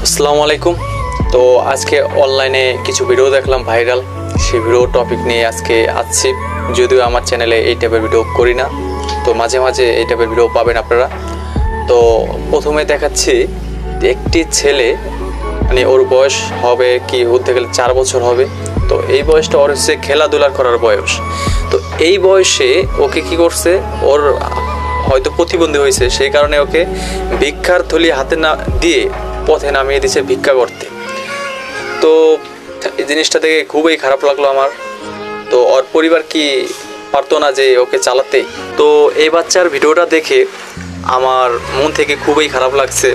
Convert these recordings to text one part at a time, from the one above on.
আসসালামু আলাইকুম। তো আজকে অনলাইনে কিছু ভিডিও দেখলাম ভাইরাল, সেই ভিডিও টপিক নিয়ে আজকে আসছি। যদিও আমার চ্যানেলে এই টাইপের ভিডিও করি না, তো মাঝে মাঝে এই টাইপের ভিডিও পাবেন আপনারা। তো প্রথমে দেখাচ্ছি একটি ছেলে, মানে ওর বয়স হবে কি বলতে গেলে 4 বছর হবে। তো এই বয়সটা ওর হচ্ছে খেলাধুলা করার বয়স। তো এই বয়সে ওকে কি করছে, ওর হয়তো প্রতিবন্ধী হয়েছে, সেই কারণে ওকে ভিক্ষার থলি হাতে না দিয়ে পথে নামিয়ে দিয়েছে ভিক্ষা করতে। তো এই জিনিসটা দেখে খুবই খারাপ লাগলো আমার। তো ওর পরিবার কি পারতো না যে ওকে চালাতে? তো এই বাচ্চার ভিডিওটা দেখে আমার মন থেকে খুবই খারাপ লাগছে,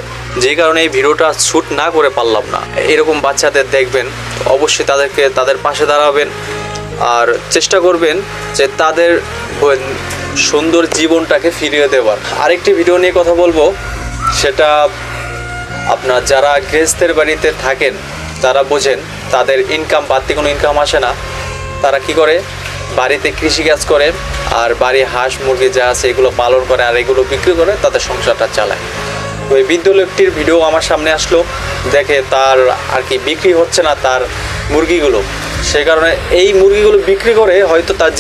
যে কারণে এই ভিডিওটা শ্যুট না করে পারলাম না। এরকম বাচ্চাদের দেখবেন অবশ্যই তাদের পাশে দাঁড়াবেন আর চেষ্টা করবেন যে তাদের সুন্দর জীবনটাকে ফিরিয়ে দেওয়ার। আরেকটি ভিডিও নিয়ে কথা বলবো, সেটা আপনার যারা গৃহস্থের বাড়িতে থাকেন তারা বোঝেন, তাদের ইনকাম বাড়তি কোনো ইনকাম আসে না। তারা কি করে, বাড়িতে কৃষিকাজ করে আর বাড়ি হাঁস মুরগি যা আছে এগুলো পালন করে আর এগুলো বিক্রি করে তাদের সংসারটা চালায়। তো এই বৃদ্ধ লোকটির ভিডিও আমার সামনে আসলো, দেখে তার আর কি বিক্রি হচ্ছে না তার মুরগিগুলো, সেই কারণে এই মুরগিগুলো বিক্রি করে হয়তো তার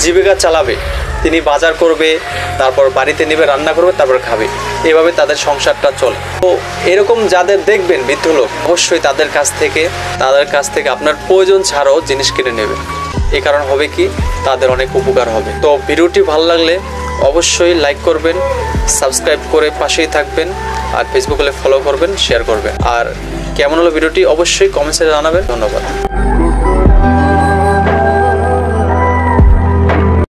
জীবিকা চালাবে। তিনি বাজার করবে, তারপর বাড়িতে নেবে, রান্না করবে, তারপর খাবে, এভাবে তাদের সংসারটা চলে। তো এরকম যাদের দেখবেন বৃদ্ধ লোক, অবশ্যই তাদের কাছ থেকে আপনার প্রয়োজন ছাড়াও জিনিস কিনে নেবে। এই কারণ হবে কি, তাদের অনেক উপকার হবে। তো ভিডিওটি ভালো লাগলে অবশ্যই লাইক করবেন, সাবস্ক্রাইব করে পাশেই থাকবেন, আর ফেসবুকে ফলো করবেন, শেয়ার করবেন। আর কেমন হলো ভিডিওটি অবশ্যই কমেন্টসে জানাবেন। ধন্যবাদ।